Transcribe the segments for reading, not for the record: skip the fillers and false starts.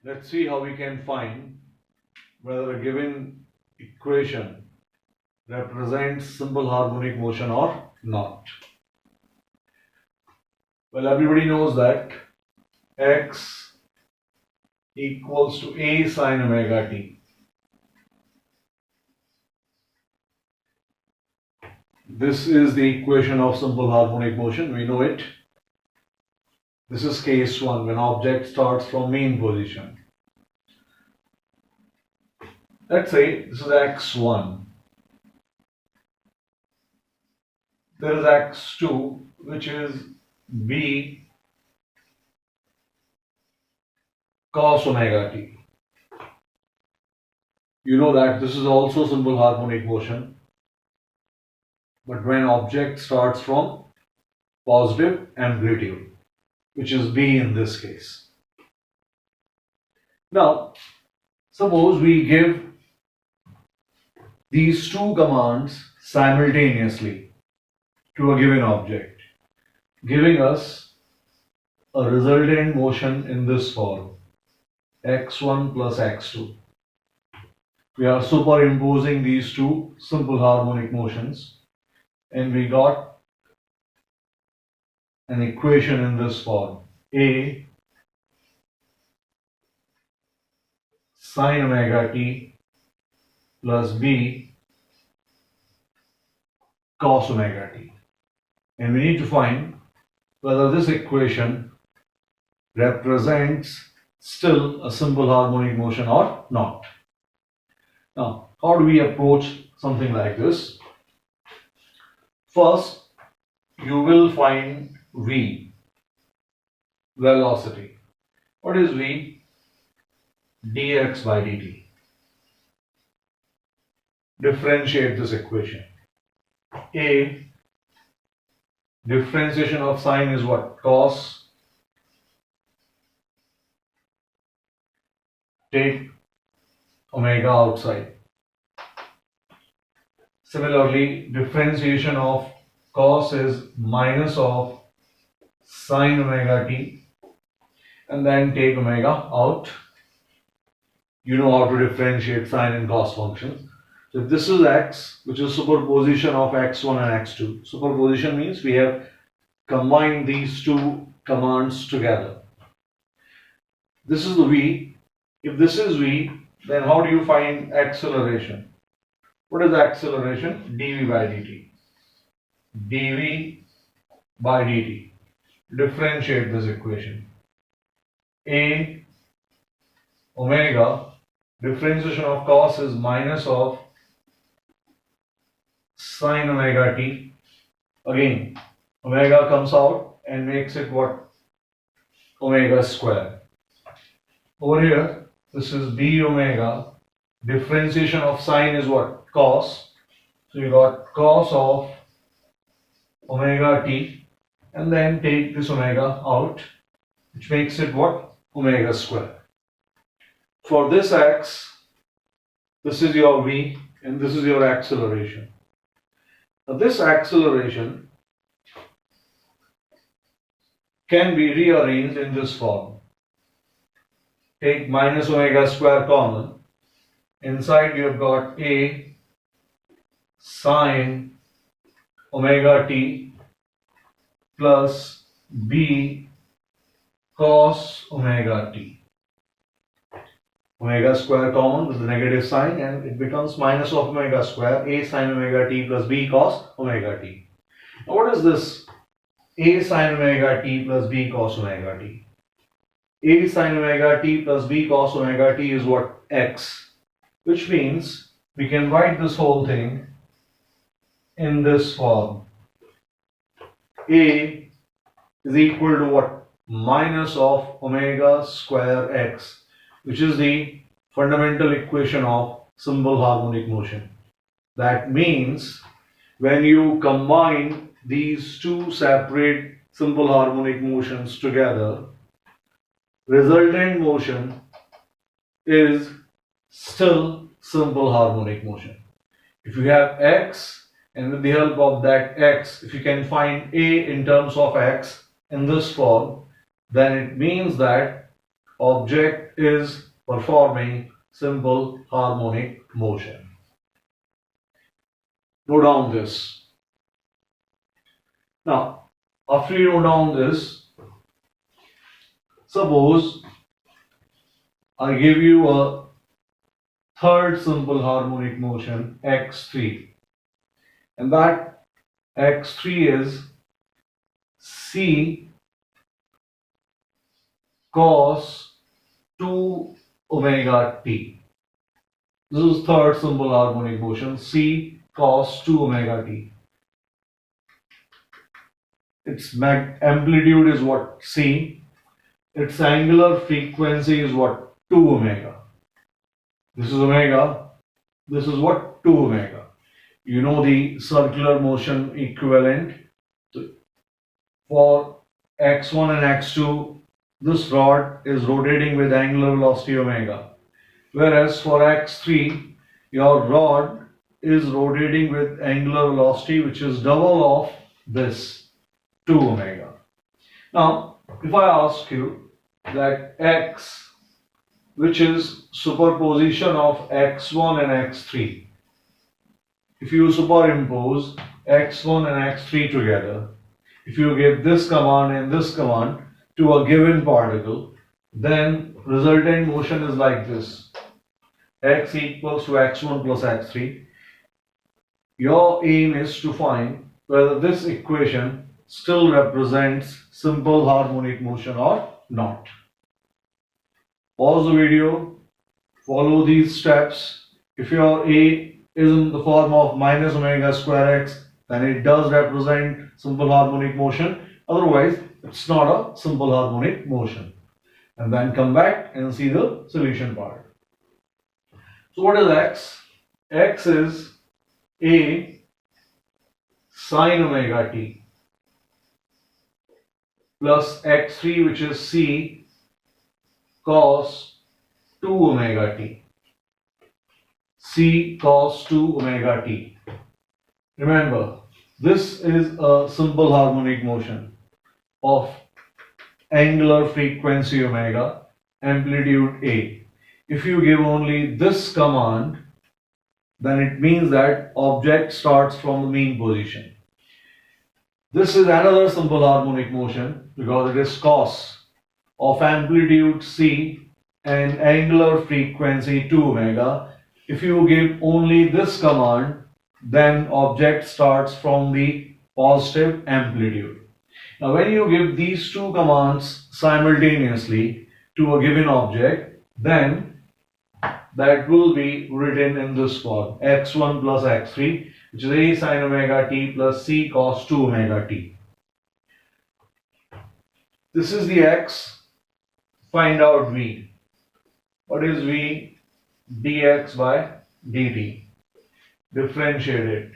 Let's see how we can find whether a given equation represents simple harmonic motion or not. Well, everybody knows that x equals to a sine omega t. This is the equation of simple harmonic motion, we know it. This is case 1, when object starts from mean position. Let's say this is x1. There is x2, which is b cos omega t. You know that this is also simple harmonic motion, but when object starts from positive amplitude, which is b in this case. Now, suppose we give these two commands simultaneously to a given object, giving us a resultant motion in this form, x1 plus x2. We are superimposing these two simple harmonic motions and we got an equation in this form, a sine omega t plus b cos omega t. And we need to find whether this equation represents still a simple harmonic motion or not. Now, how do we approach something like this? First, you will find v, velocity. What is v? dx by dt. Differentiate this equation. A, differentiation of sine is what? Cos. Take omega outside. Similarly, differentiation of cos is minus of sine omega t, and then take omega out. You know how to differentiate sine and cos functions. So if this is x, which is superposition of x1 and x2. Superposition means we have combined these two commands together. This is the v. If this is v, then how do you find acceleration? What is acceleration? dv by dt. dv by dt. Differentiate this equation. A omega, differentiation of cos is minus of sine omega t. Again, omega comes out and makes it what? Omega square. Over here, this is b omega. Differentiation of sine is what? Cos. So you got cos of omega t, and then take this omega out, which makes it what? Omega square. For this x, this is your v and this is your acceleration. Now this acceleration can be rearranged in this form. Take minus omega square common. Inside you have got a sine omega t plus b cos omega t. Omega square common with the negative sign and it becomes minus of omega square, a sine omega t plus b cos omega t. Now what is this? A sine omega t plus b cos omega t. A sine omega t plus b cos omega t is what? X. Which means we can write this whole thing in this form. A is equal to what? Minus of omega square x, which is the fundamental equation of simple harmonic motion. That means when you combine these two separate simple harmonic motions together, resultant motion is still simple harmonic motion. If you have x, and with the help of that x, if you can find a in terms of x in this form, then it means that object is performing simple harmonic motion. Note down this. Now, after you note down this, suppose I give you a third simple harmonic motion x3, and that x3 is C cos 2 omega t. This is third simple harmonic motion, C cos 2 omega t. Its amplitude is what? C. Its angular frequency is what? 2 omega. This is omega. This is what? 2 omega. You know the circular motion equivalent. For x1 and x2, this rod is rotating with angular velocity omega. Whereas for x3, your rod is rotating with angular velocity which is double of this 2 omega. Now, if I ask you that x, which is superposition of x1 and x3, if you superimpose x1 and x3 together, if you give this command and this command to a given particle, then resultant motion is like this. X equals to x1 plus x3. Your aim is to find whether this equation still represents simple harmonic motion or not. Pause the video, follow these steps. If your A is in the form of minus omega square x, then it does represent simple harmonic motion. Otherwise, it's not a simple harmonic motion. And then come back and see the solution part. So what is x? X is A sine omega t plus x3, which is C cos 2 omega t. C cos 2 omega t. Remember, this is a simple harmonic motion of angular frequency omega, amplitude A. If you give only this command, then it means that object starts from the mean position. This is another simple harmonic motion because it is cos of amplitude C and angular frequency 2 omega. If you give only this command, then object starts from the positive amplitude. Now when you give these two commands simultaneously to a given object, then that will be written in this form, x1 plus x3, which is A sine omega t plus C cos 2 omega t. This is the x. Find out v. What is v? Dx by dt. Differentiate it.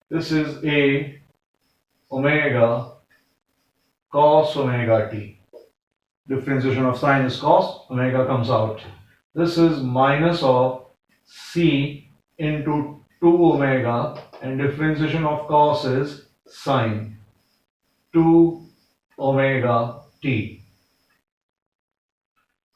This is A omega cos omega t. Differentiation of sine is cos, omega comes out. This is minus of C into 2 omega, and differentiation of cos is sine 2 omega t.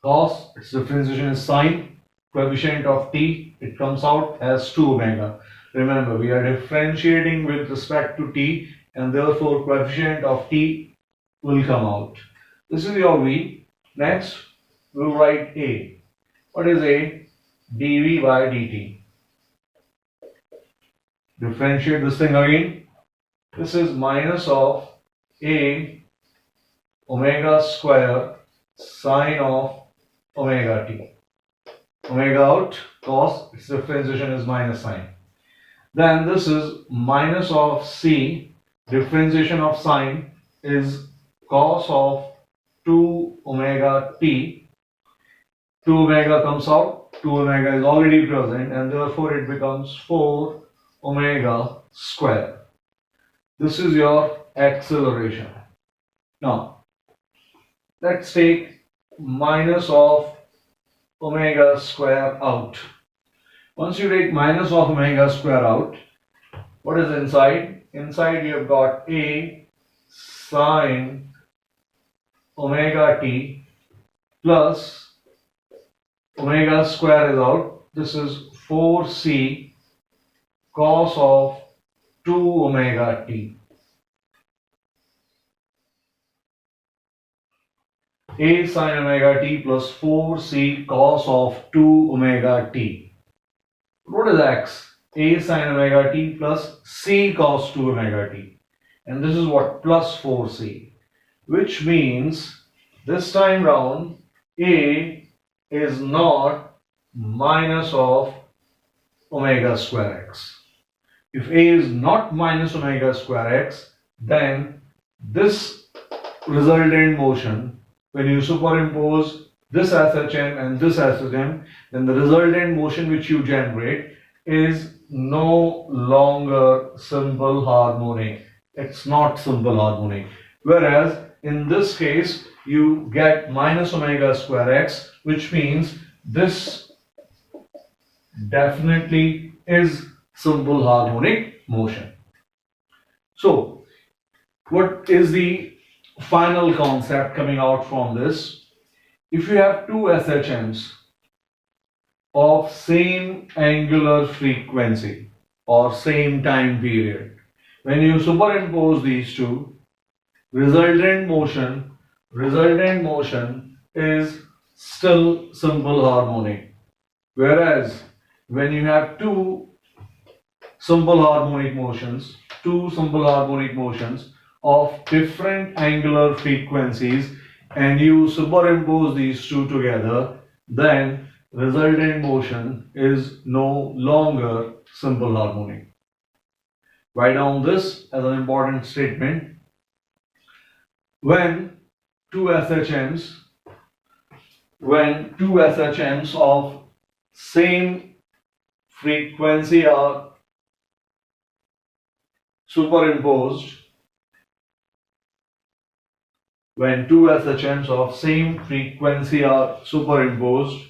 Cos, its differentiation is sine, coefficient of t, it comes out as 2 omega. Remember, we are differentiating with respect to t, and therefore coefficient of t will come out. This is your v. Next, we will write a. What is a? dv by dt. Differentiate this thing again. This is minus of a omega square sine of omega t. Omega out, cos, its differentiation is minus sine. Then this is minus of c, differentiation of sine is cos of 2 omega t. 2 omega comes out, 2 omega is already present, and therefore it becomes 4 omega square. This is your acceleration. Now, let's take minus of omega square out. Once you take minus of omega square out, what is inside? Inside you have got a sine omega t plus Omega square is out. This is 4c cos of 2 omega t. A sin omega t plus 4c cos of 2 omega t. What is x? A sin omega t plus c cos 2 omega t. And this is what? Plus 4c. Which means this time round A is not minus of omega square x. If A is not minus omega square x, then this resultant motion, when you superimpose this S.H.M and this S.H.M, then the resultant motion which you generate is no longer simple harmonic. It's not simple harmonic. Whereas in this case, you get minus omega square x, which means this definitely is simple harmonic motion. So, what is the final concept coming out from this? If you have two S.H.Ms of same angular frequency or same time period, when you superimpose these two, resultant motion is still simple harmonic. Whereas when you have two simple harmonic motions of different angular frequencies, and you superimpose these two together, then resultant motion is no longer simple harmonic. Write down this as an important statement. When two SHMs of same frequency are superimposed, when two SHMs of same frequency are superimposed,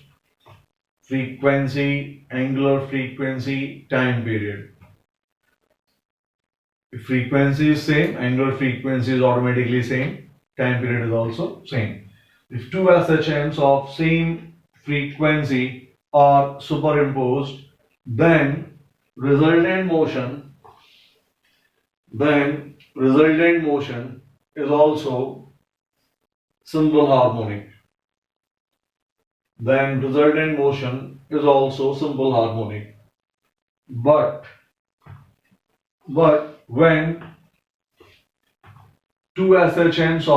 frequency, angular frequency, time period. If frequency is same, angular frequency is automatically same, time period is also same. If two SHMs of same frequency are superimposed, then resultant motion is also simple harmonic. Then resultant motion is also simple harmonic. But when two SHMs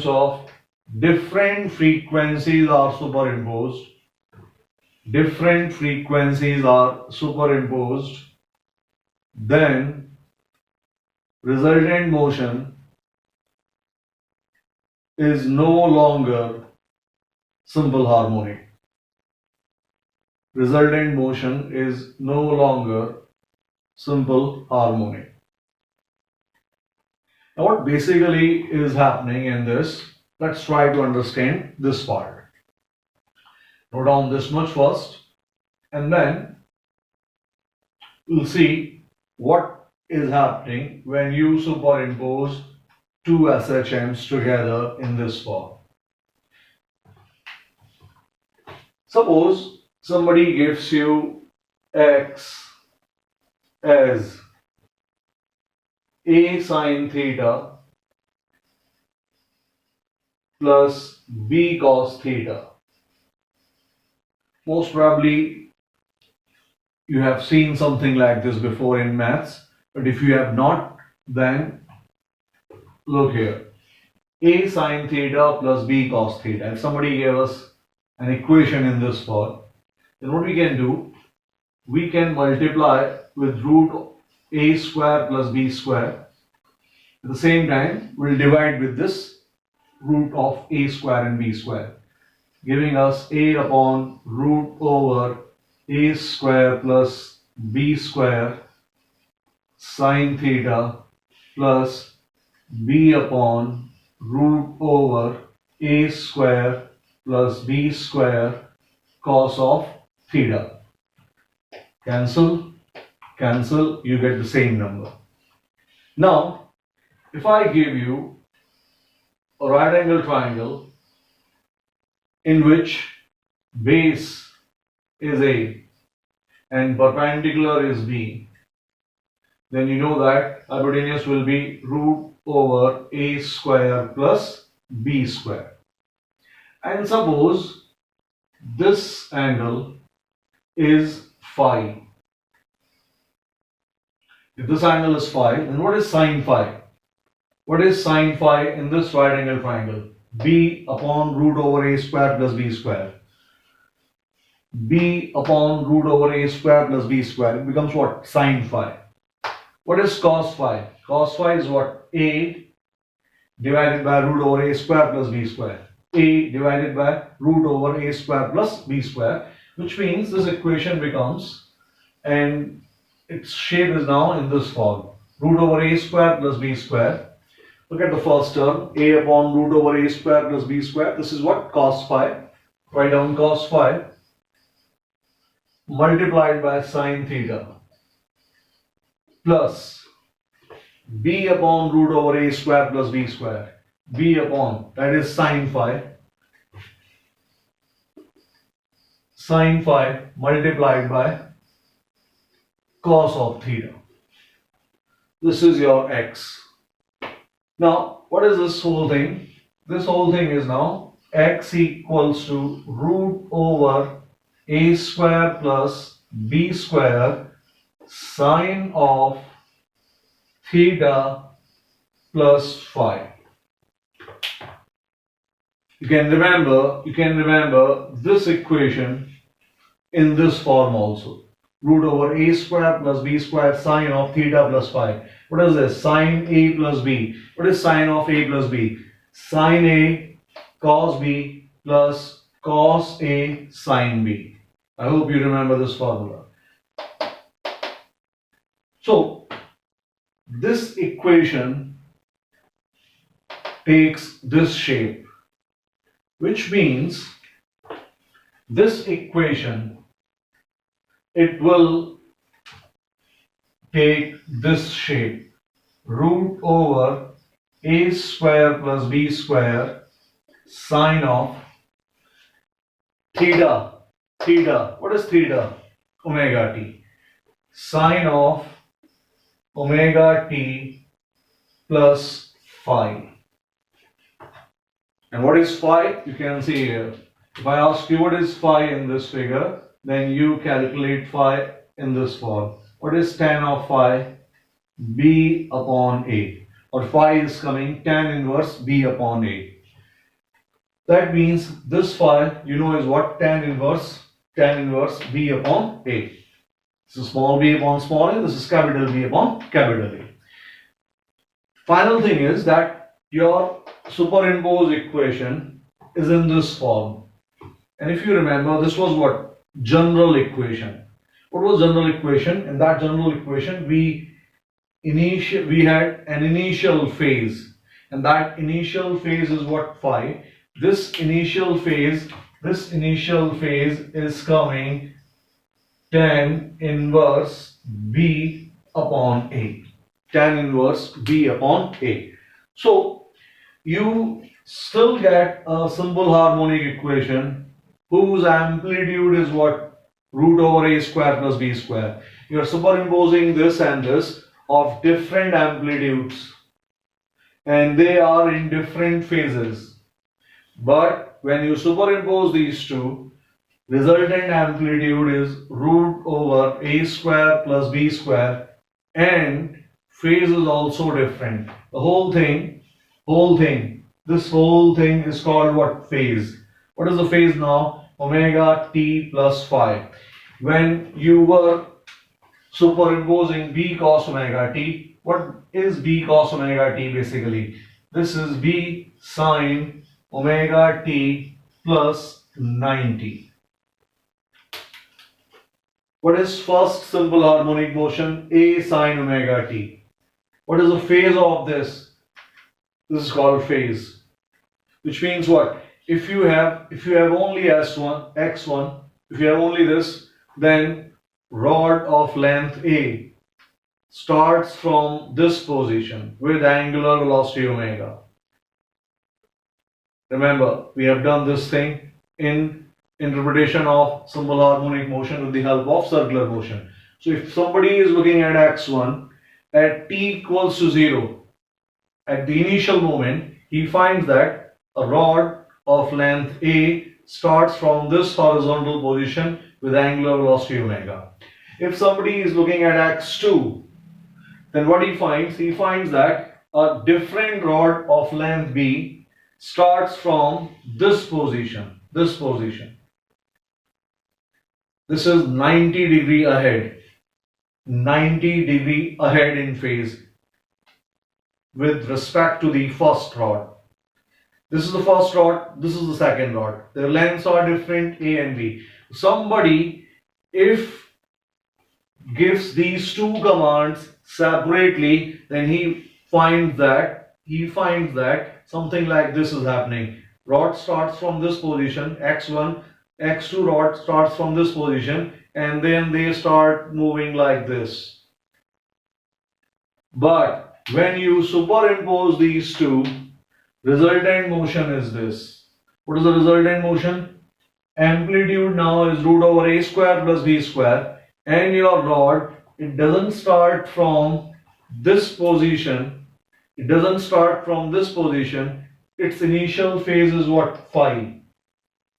of different frequencies are superimposed, then resultant motion is no longer simple harmonic. Resultant motion is no longer simple harmonic. Now, what basically is happening in this? Let's try to understand this part. Note down this much first, and then we'll see what is happening when you superimpose two SHMs together in this form. Suppose somebody gives you X as A sin theta plus B cos theta. Most probably you have seen something like this before in maths, but if you have not, then look here. A sin theta plus B cos theta. If somebody gave us an equation in this form, then what we can do, we can multiply with root A square plus B square. At the same time, we'll divide with this root of A square and B square, giving us A upon root over A square plus B square sin theta plus B upon root over A square plus B square cos of theta. Cancel, you get the same number. Now, if I give you a right angle triangle in which base is A and perpendicular is B, then you know that hypotenuse will be root over A square plus B square. And suppose this angle is phi. If this angle is phi, then what is sine phi? What is sine phi in this right angle triangle? B upon root over A square plus B square. B upon root over A square plus B square. It becomes what? Sine phi. What is cos phi? Cos phi is what? A divided by root over A square plus B square. A divided by root over A square plus B square, which means this equation becomes, and its shape is now in this form. Root over A square plus B square. Look at the first term, A upon root over A square plus B square. This is what? Cos phi. Write down cos phi multiplied by sine theta plus B upon root over A square plus B square. B upon, that is sine phi. Sine phi multiplied by cos of theta. This is your x. Now, what is this whole thing? This whole thing is now x equals to root over A square plus B square sine of theta plus phi. You can remember this equation in this form also. Root over A square plus B square sine of theta plus phi. What is this? Sine A plus B. What is sine of A plus B? Sine A cos B plus cos A sine B. I hope you remember this formula. So, this equation takes this shape, which means this equation, it will take this shape, root over A square plus B square sine of theta. Theta, what is theta? Omega t. Sine of omega t plus phi. And what is phi? You can see here. If I ask you what is phi in this figure, then you calculate phi in this form. What is tan of phi? B upon A. Or phi is coming tan inverse B upon A. That means this phi, you know, is what? Tan inverse B upon A. This is small b upon small a, this is capital B upon capital A. Final thing is that your superimposed equation is in this form. And if you remember, this was what? General equation. What was general equation? In that general equation, we had an initial phase. And that initial phase is what? Phi. This initial phase is coming tan inverse B upon A. Tan inverse B upon A. So, you still get a simple harmonic equation whose amplitude is what? Root over A square plus B square. You are superimposing this and this of different amplitudes, and they are in different phases. But when you superimpose these two, resultant amplitude is root over A square plus B square, and phase is also different. The whole thing, this whole thing is called what? Phase. What is the phase now? Omega t plus phi. When you were superimposing B cos omega t, what is B cos omega t basically? This is B sine omega t plus 90. What is first simple harmonic motion? A sine omega t. What is the phase of this? This is called phase. Which means what? If you have only S1, x1, if you have only this, then rod of length A starts from this position with angular velocity omega. Remember, we have done this thing. in interpretation of simple harmonic motion with the help of circular motion. So if somebody is looking at x1 at t equals to 0, at the initial moment, he finds that a rod of length A starts from this horizontal position with angular velocity omega. If somebody is looking at x2, then what he finds? He finds that a different rod of length B starts from this position. This position. This is 90 degree ahead. 90 degree ahead in phase with respect to the first rod. This is the first rod, this is the second rod. Their lengths are different, A and B. Somebody, if gives these two commands separately, then he finds that something like this is happening. Rod starts from this position, x1, x2 rod starts from this position, and then they start moving like this. But when you superimpose these two, resultant motion is this. What is the resultant motion? Amplitude now is root over a square plus b square, and your rod, it doesn't start from this position. It doesn't start from this position. Its initial phase is what? Phi.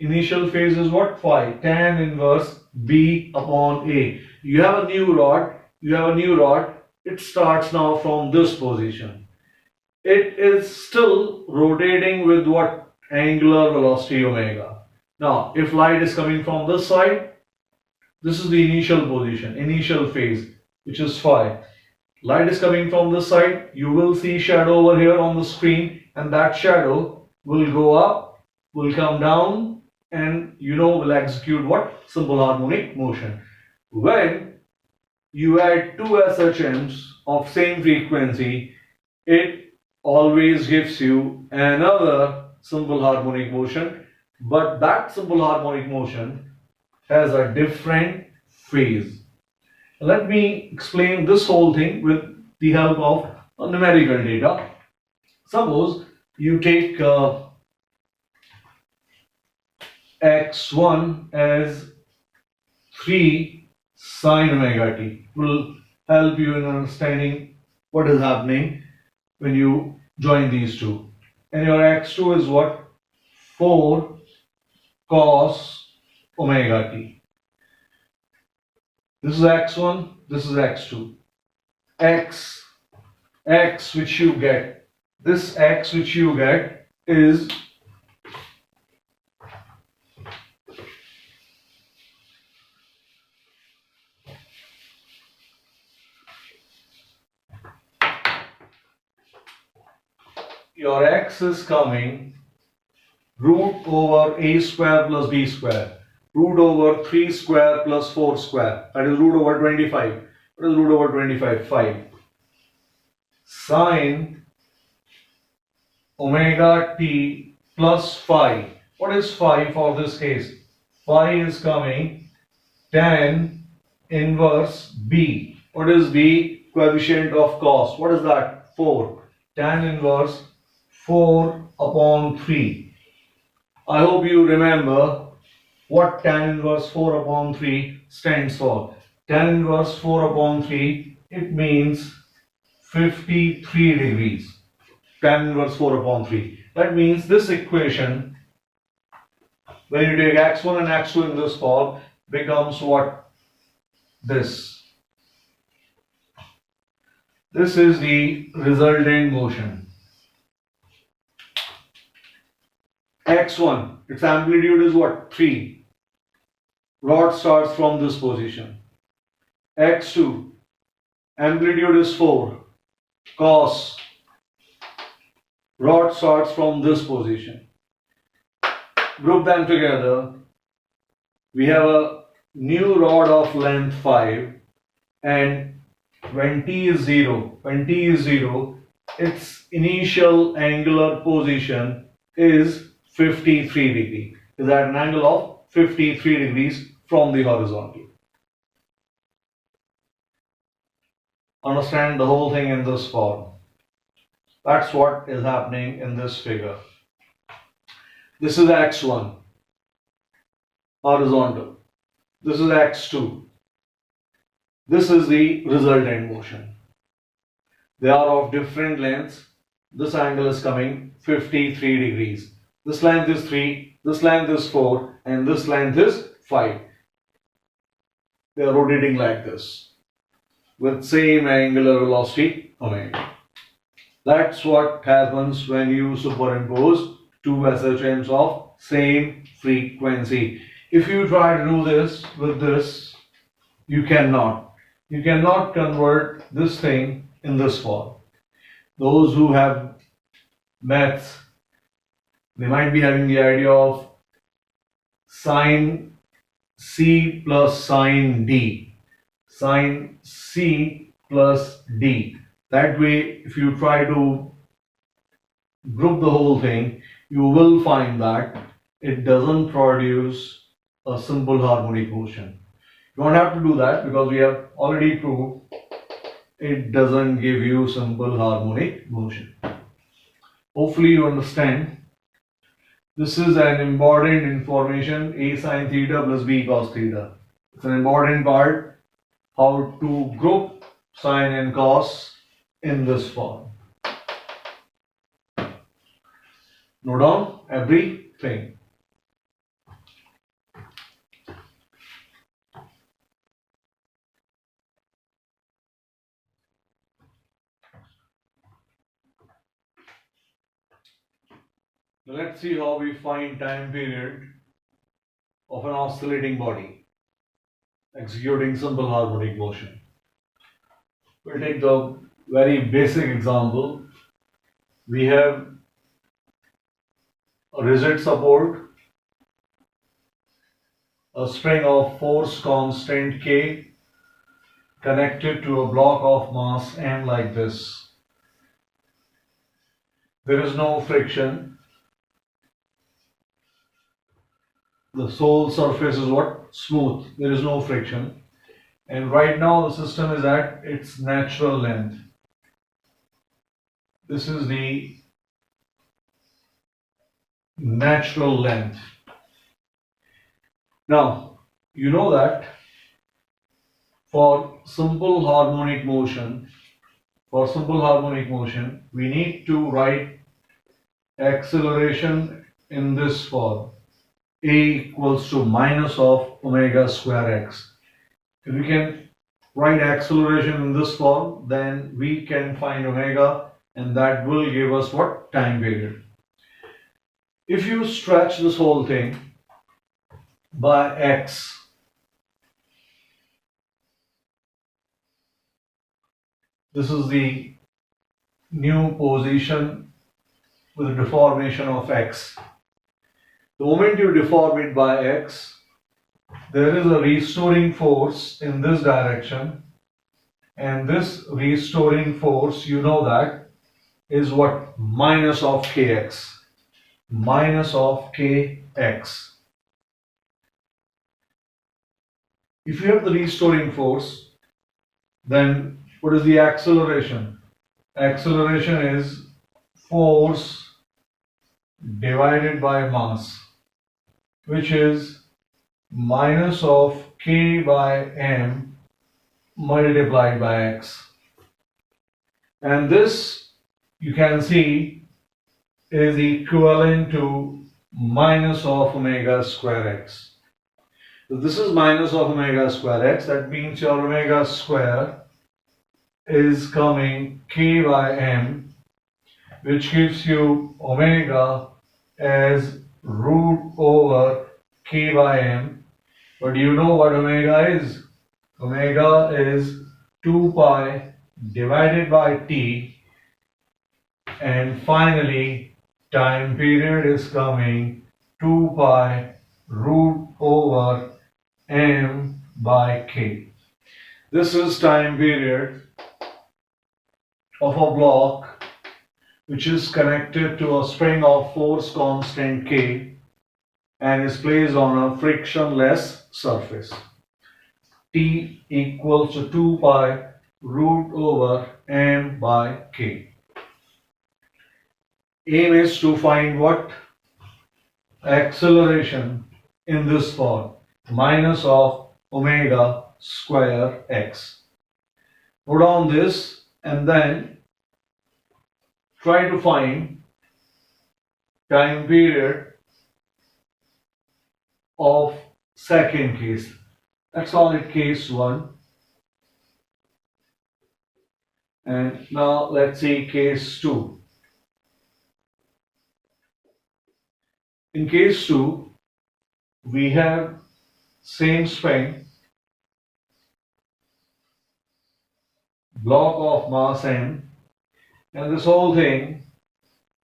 Initial phase is what? Phi. Tan inverse b upon a. You have a new rod. It starts now from this position. It is still rotating with what? Angular velocity omega. Now, if light is coming from this side, this is the initial position, initial phase, which is phi. Light is coming from this side, you will see shadow over here on the screen, and that shadow will go up, will come down, and will execute what? Simple harmonic motion. When you add two S.H.Ms of same frequency, it always gives you another simple harmonic motion, but that simple harmonic motion has a different phase. Let me explain this whole thing with the help of numerical data. Suppose you take x1 as 3 sine omega t. Will help you in understanding what is happening when you join these two. And your x2 is what? 4 cos omega t. This is x1, this is x2. X which you get, this x which you get is your x is coming root over a square plus b square, root over 3 square plus 4 square, that is root over 25. What is root over 25? 5. Sine omega t plus phi. What is phi for this case? Phi is coming tan inverse b. What is b? Coefficient of cos. What is that? 4. Tan inverse 4 upon 3. I hope you remember what tan inverse 4 upon 3 stands for. Tan inverse 4 upon 3, it means 53 degrees. Tan inverse 4 upon 3. That means this equation, when you take x1 and x2 in this form, becomes what? This. This is the resultant motion. x1, its amplitude is what? 3. Rod starts from this position. x2, amplitude is 4. Cos, rod starts from this position. Group them together. We have a new rod of length 5, and when t is 0, its initial angular position is 53 degree. Is at an angle of 53 degrees from the horizontal. Understand the whole thing in this form. That's what is happening in this figure. This is x1. horizontal. This is x2. This is the resultant motion. They are of different lengths. This angle is coming 53 degrees. This length is 3, this length is 4, and this length is 5. They are rotating like this with same angular velocity omega. That's what happens when you superimpose two S.H.Ms of same frequency. If you try to do this with this, you cannot. You cannot convert this thing in this form. Those who have maths, they might be having the idea of sine C plus sine D. Sine C plus D. That way, if you try to group the whole thing, you will find that it doesn't produce a simple harmonic motion. You don't have to do that because we have already proved it doesn't give you simple harmonic motion. Hopefully you understand. This is an important information, A sin theta plus B cos theta. It's an important part, how to group sine and cos in this form. Note down everything. Now let's see how we find time period of an oscillating body executing simple harmonic motion. We'll take the very basic example. We have a rigid support, a spring of force constant K connected to a block of mass M like this. There is no friction. The whole surface is what? Smooth. There is no friction. And right now the system is at its natural length. This is the natural length. Now, you know that for simple harmonic motion, we need to write acceleration in this form. A equals to minus of omega square x. If we can write acceleration in this form, then we can find omega, and that will give us what? Time period. If you stretch this whole thing by x, this is the new position with a deformation of x. The moment you deform it by x, there is a restoring force in this direction, and this restoring force, you know that, is what? Minus of kx. Minus of kx. If you have the restoring force, then what is the acceleration? Acceleration is force divided by mass, which is minus of k by m multiplied by x. And this, you can see, is equivalent to minus of omega square x. So this is minus of omega square x. That means your omega square is coming k by m, which gives you omega as root over k by m. But do you know what omega is? Omega is 2 pi divided by t, and finally time period is coming 2 pi root over m by k. This is time period of a block which is connected to a spring of force constant K and is placed on a frictionless surface. T equals to 2 pi root over m by k. Aim is to find what? Acceleration in this form, minus of omega square x. Put on this and then try to find time period of second case. Let's call it case 1. And now let's see case 2. In case 2, we have same spring, block of mass m, and this whole thing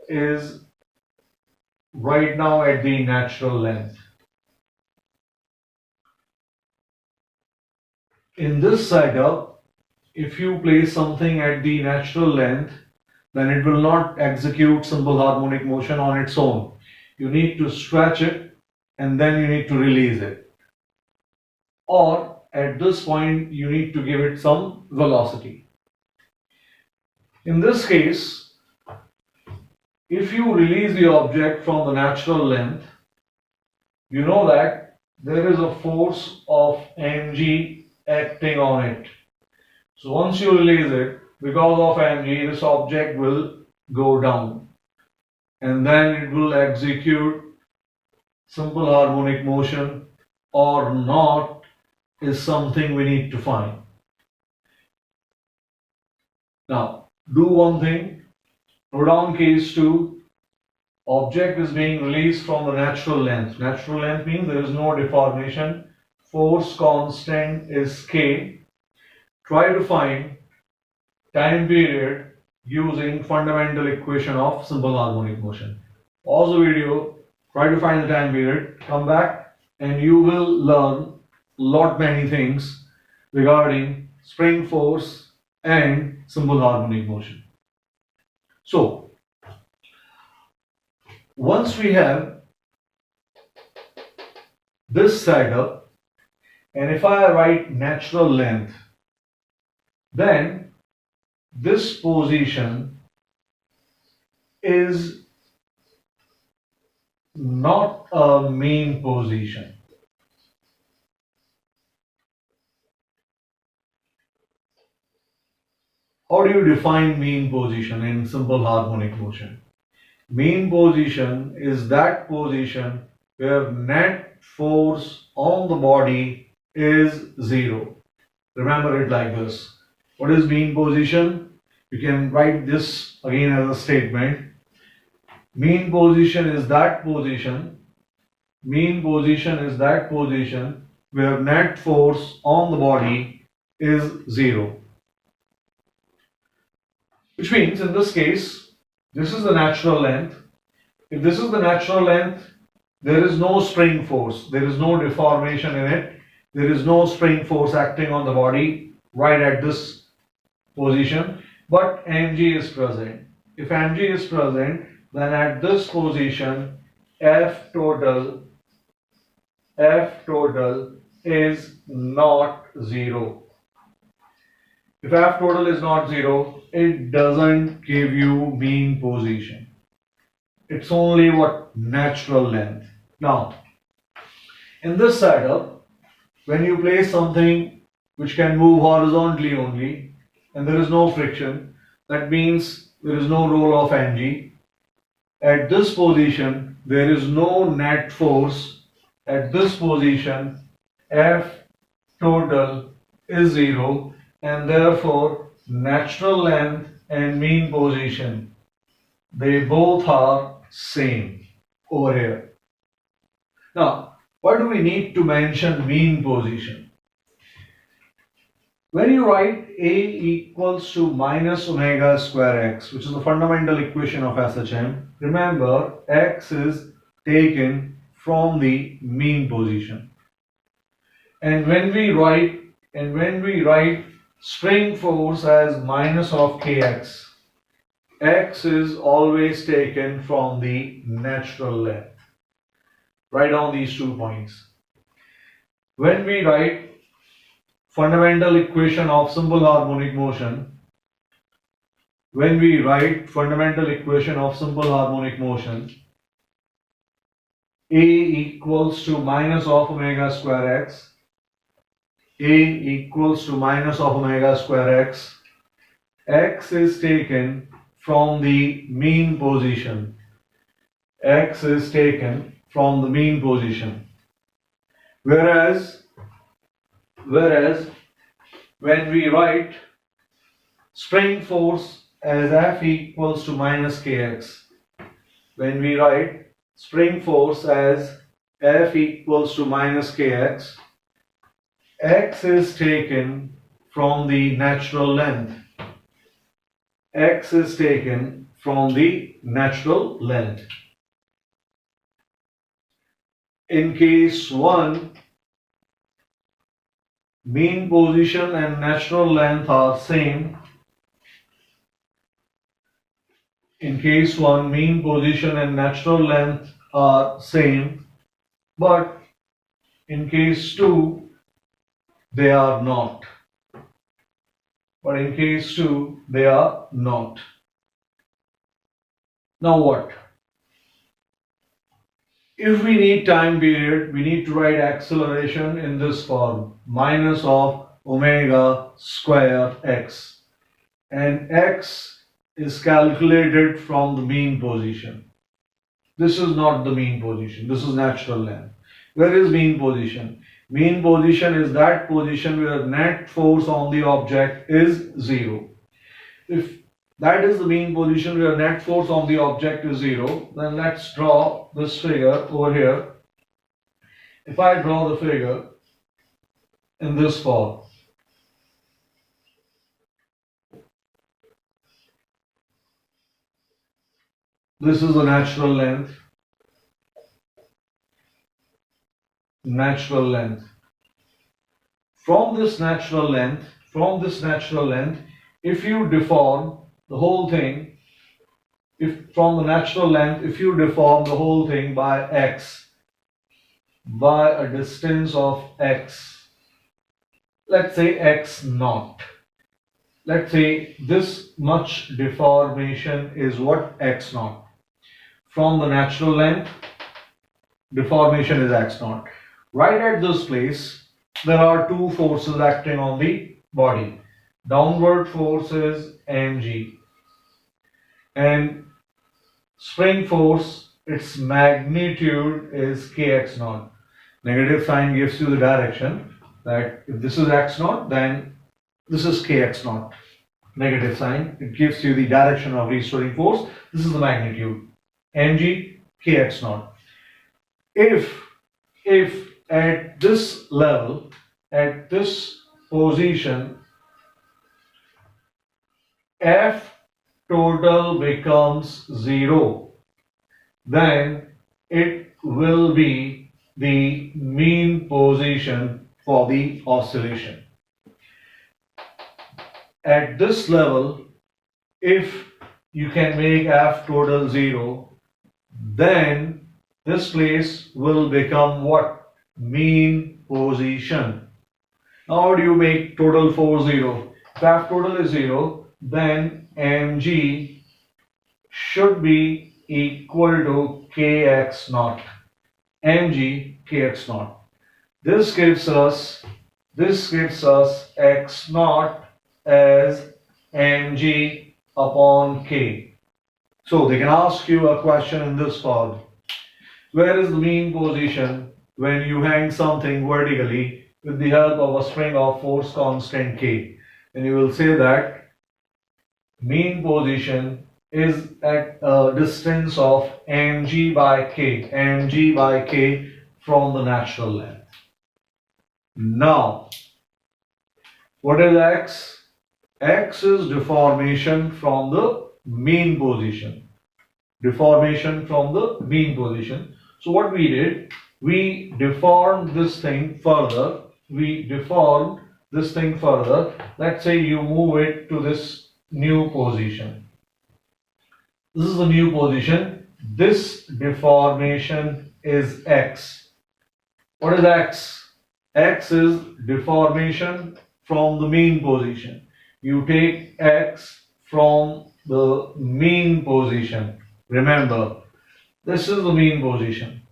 is right now at the natural length. In this setup, if you place something at the natural length, then it will not execute simple harmonic motion on its own. You need to stretch it and then you need to release it. Or at this point, you need to give it some velocity. In this case, if you release the object from the natural length, you know that there is a force of mg acting on it. So once you release it, because of mg, this object will go down and then it will execute simple harmonic motion or not is something we need to find. Now, do one thing, note down case 2, object is being released from the natural length. Natural length means there is no deformation, force constant is k. Try to find time period using fundamental equation of simple harmonic motion. Pause the video, try to find the time period, come back and you will learn lot many things regarding spring force and simple harmonic motion. So, once we have this setup, and if I write natural length, then this position is not a mean position. How do you define mean position in simple harmonic motion? Mean position is that position where net force on the body is 0. Remember it like this. What is mean position? You can write this again as a statement. Mean position is that position. Mean position is that position where net force on the body is 0. Which means in this case, this is the natural length. If this is the natural length, there is no spring force. There is no deformation in it. There is no spring force acting on the body right at this position. But mg is present. If mg is present, then at this position, F total is not 0. If F total is not 0, it doesn't give you mean position. It's only what? Natural length. Now, in this setup, when you place something which can move horizontally only, and there is no friction, that means there is no role of mg. At this position, there is no net force. At this position, F total is 0, and therefore natural length and mean position, they both are same over here. Now, why do we need to mention mean position? When you write A equals to minus omega square x, which is the fundamental equation of S.H.M, remember x is taken from the mean position. And when we write spring force as minus of kx, x is always taken from the natural length. Write down these 2 points. When we write fundamental equation of simple harmonic motion, A equals to minus of omega square x. A equals to minus of omega square x. X is taken from the mean position. X is taken from the mean position. Whereas when we write spring force as F equals to minus kx, when we write spring force as F equals to minus kx, x is taken from the natural length. X is taken from the natural length. In case 1, mean position and natural length are same. In case 1, mean position and natural length are same, but in case 2, they are not. But in case 2, they are not. Now what? If we need time period, we need to write acceleration in this form, minus of omega square x. And x is calculated from the mean position. This is not the mean position, this is natural length. Where is mean position? Mean position is that position where net force on the object is 0. If that is the mean position where net force on the object is 0, then let's draw this figure over here. If I draw the figure in this form, this is the natural length. Natural length. From this natural length, if you deform the whole thing, from the natural length, if you deform the whole thing by x, by a distance of x, let's say x naught. Let's say this much deformation is what? X naught. From the natural length, deformation is x naught. Right at this place, there are two forces acting on the body. Downward force is mg, and spring force, its magnitude is kx naught. Negative sign gives you the direction that if this is x naught, then this is kx naught. Negative sign, it gives you the direction of restoring force. This is the magnitude, mg kx naught. If at this level, at this position, F total becomes 0, then it will be the mean position for the oscillation. At this level, if you can make F total 0, then this place will become what? Mean position. Now how do you make total force 0? If F total is 0, then mg should be equal to kx naught. Mg kx naught. This gives us x naught as mg upon k. So they can ask you a question in this form. Where is the mean position when you hang something vertically with the help of a spring of force constant k? And you will say that mean position is at a distance of mg by k from the natural length. Now, what is x? X is deformation from the mean position. Deformation from the mean position. So what we did, we deformed this thing further. Let's say you move it to this new position. This is the new position. This deformation is x. What is x? X is deformation from the mean position. You take x from the mean position. Remember, this is the mean position.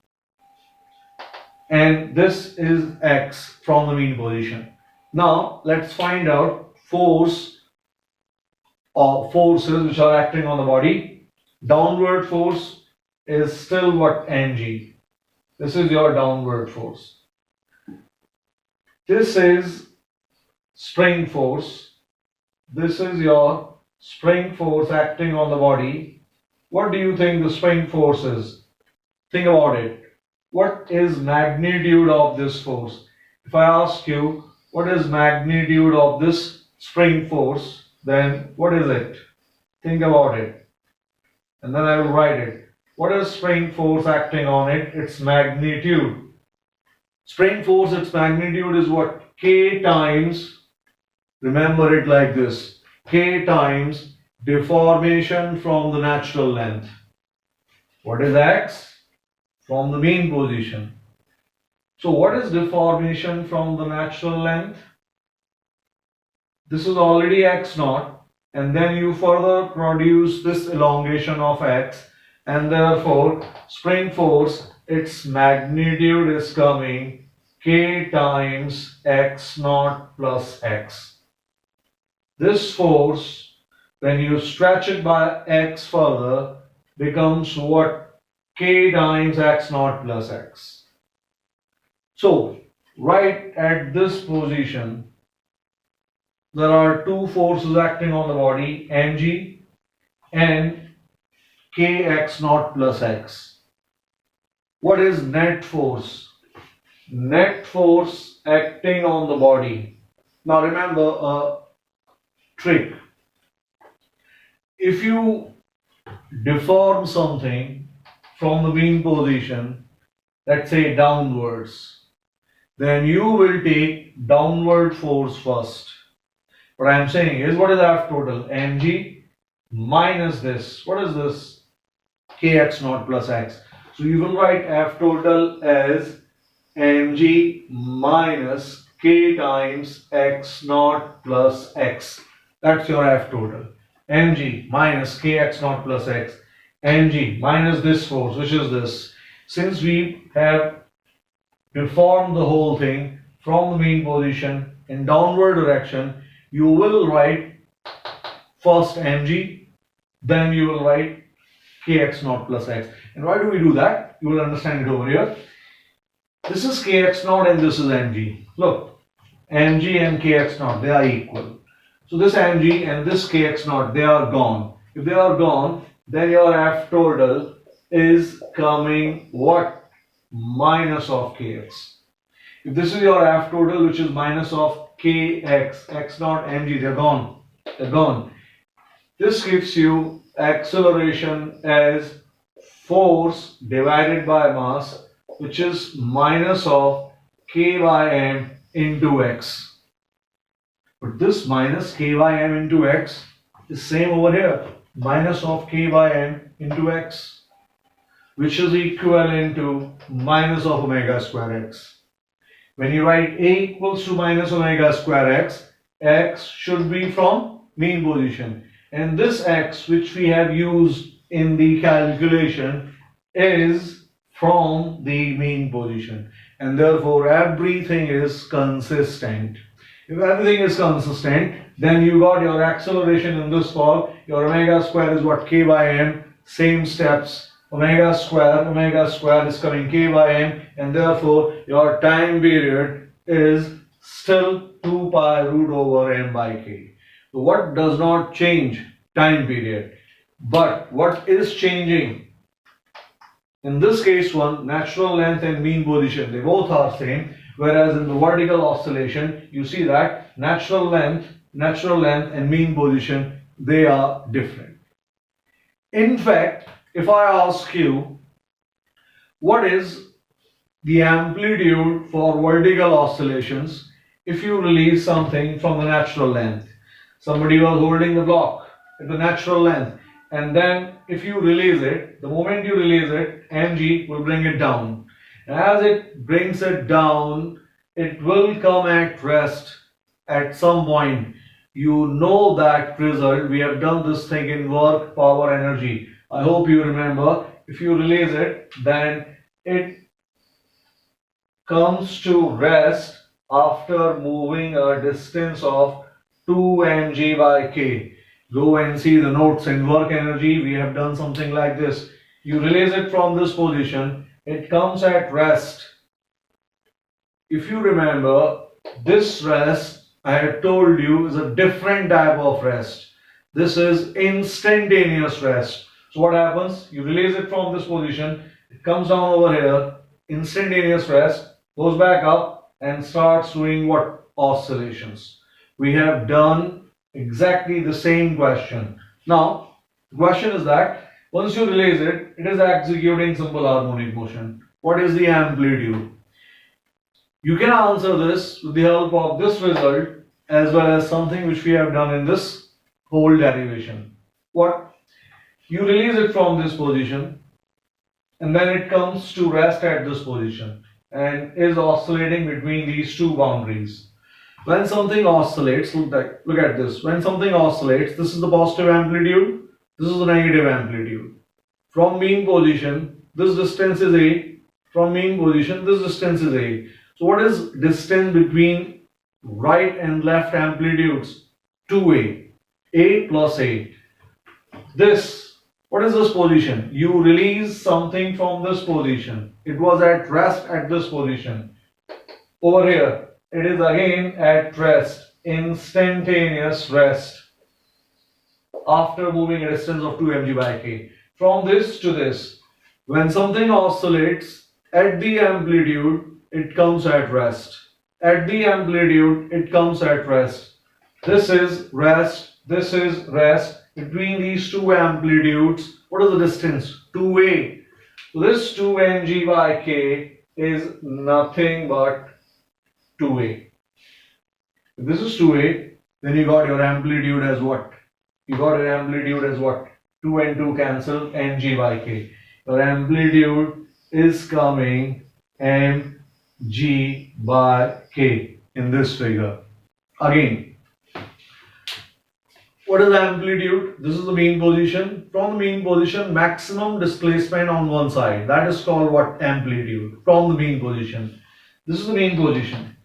and this is x from the mean position. Now let's find out force or forces which are acting on the body. Downward force is still what? Mg. This is your downward force. This is spring force. This is your spring force acting on the body. What do you think the spring force is? Think about it. What is magnitude of this force? If I ask you what is magnitude of this spring force, then what is it? Think about it. And then I will write it. What is spring force acting on it? Its magnitude. Spring force, its magnitude is what? K times, remember it like this, K times deformation from the natural length. What is x? From the mean position. So what is deformation from the natural length? This is already x naught, and then you further produce this elongation of x, and therefore spring force, its magnitude is coming K times x naught plus x. This force, when you stretch it by x further, becomes what? K times x naught plus x. So, right at this position, there are two forces acting on the body, mg and kx naught plus x. What is net force? Net force acting on the body. Now remember a trick. If you deform something from the mean position, let's say downwards, then you will take downward force first. What I am saying is, what is F total? Mg minus this. What is this? Kx naught plus x. So you will write F total as mg minus k times x naught plus x. That's your F total. Mg minus kx naught plus x. Mg minus this force, which is this. Since we have deformed the whole thing from the mean position in downward direction, you will write first mg, then you will write kx naught plus x. And why do we do that? You will understand it over here. This is kx naught and this is mg. Look, mg and kx naught, they are equal. So this mg and this kx naught, they are gone. If they are gone, then your F total is coming what? Minus of kx. If this is your F total, which is minus of kx, x naught, mg, they're gone. They're gone. This gives you acceleration as force divided by mass, which is minus of k by m into x. But this minus k by m into x is same over here, minus of k by m into x, which is equivalent to minus of omega square x. When you write a equals to minus omega square x, x should be from mean position. And this x which we have used in the calculation is from the mean position. And therefore everything is consistent. If everything is consistent, then you got your acceleration in this fall. Your omega square is what? K by m. Same steps. Omega square is coming k by m, and therefore your time period is still 2 pi root over m by k. So what does not change? Time period. But what is changing? In this case one, natural length and mean position, they both are same. Whereas in the vertical oscillation, you see that natural length and mean position, they are different. In fact, if I ask you, what is the amplitude for vertical oscillations if you release something from the natural length? Somebody was holding the block at the natural length, and then if you release it, the moment you release it, mg will bring it down. As it brings it down, it will come at rest at some point. You know that result. We have done this thing in work, power, energy. I hope you remember. If you release it, then it comes to rest after moving a distance of 2 mg by k. Go and see the notes in work energy. We have done something like this. You release it from this position, it comes at rest. If you remember, this rest I had told you is a different type of rest. This is instantaneous rest. So what happens? You release it from this position, it comes down over here, instantaneous rest, goes back up and starts doing what? Oscillations. We have done exactly the same question. Now, the question is that once you release it, it is executing simple harmonic motion. What is the amplitude? You can answer this with the help of this result as well as something which we have done in this whole derivation. What? You release it from this position and then it comes to rest at this position and is oscillating between these two boundaries. When something oscillates, look at this. When something oscillates, this is the positive amplitude, this is the negative amplitude. From mean position, this distance is A. From mean position, this distance is A. So what is distance between right and left amplitudes? 2A. A plus A. This, what is this position? You release something from this position. It was at rest at this position. Over here, it is again at rest, instantaneous rest after moving a distance of 2 mg by k. From this to this, when something oscillates at the amplitude, it comes at rest. At the amplitude, it comes at rest. This is rest, this is rest. Between these two amplitudes, what is the distance? 2a. So this 2 mg by k is nothing but 2a. If this is 2a, then you got your amplitude as what? You got your amplitude as what? 2 and 2 cancel, mg by k. Your amplitude is coming mg by k in this figure. Again, what is the amplitude? This is the mean position. From the mean position, maximum displacement on one side. That is called what? Amplitude. From the mean position. This is the mean position.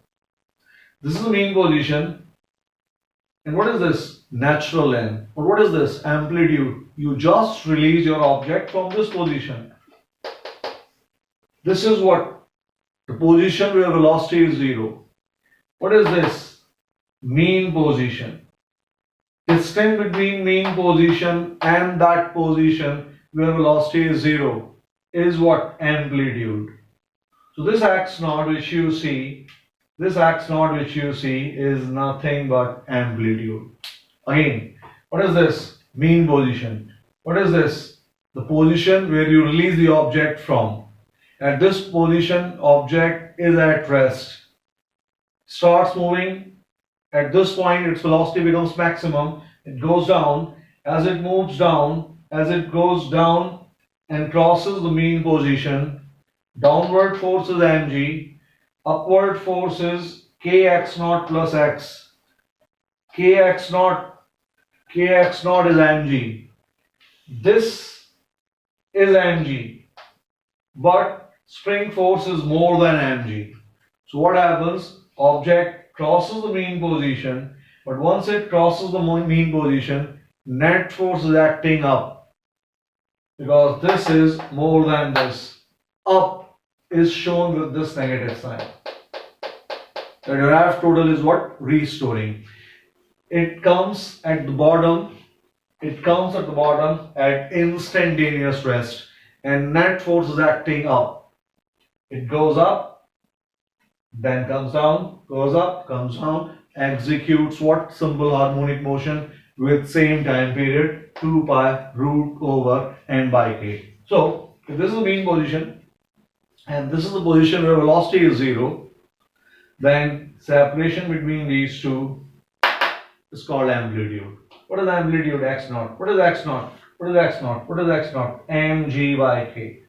This is the mean position. And what is this? Natural length. Or what is this? Amplitude. You just release your object from this position. This is what? The position where velocity is 0. What is this? Mean position. Distance between mean position and that position where velocity is 0 is what? Amplitude. So this x naught which you see, this x naught which you see is nothing but amplitude. Again, what is this? Mean position. What is this? The position where you release the object from. At this position, object is at rest. Starts moving. At this point, its velocity becomes maximum. It goes down. As it moves down, as it goes down and crosses the mean position, downward force is mg, upward force is kx naught plus x. kx naught is mg. This is mg, but spring force is more than mg. So what happens? Object crosses the mean position, but once it crosses the mean position, net force is acting up because this is more than this. Up is shown with this negative sign. The derived total is what? Restoring. It comes at the bottom. It comes at the bottom at instantaneous rest, and net force is acting up. It goes up, then comes down, goes up, comes down, executes what? Simple harmonic motion with same time period, 2 pi root over n by k. So, if this is the mean position and this is the position where velocity is 0, then separation between these two is called amplitude. What is amplitude? X naught. What is x naught? What is x naught? What is x naught? Mg by k.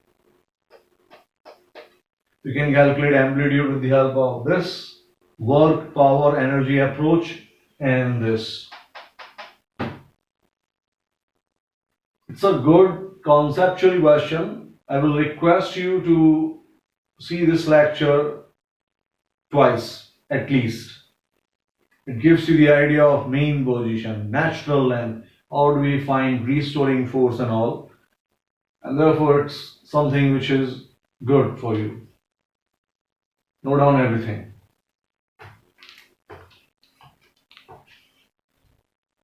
You can calculate amplitude with the help of this work, power, energy approach and this. It's a good conceptual question. I will request you to see this lecture twice at least. It gives you the idea of mean position, natural length, how do we find restoring force and all, and therefore it's something which is good for you. Note down everything.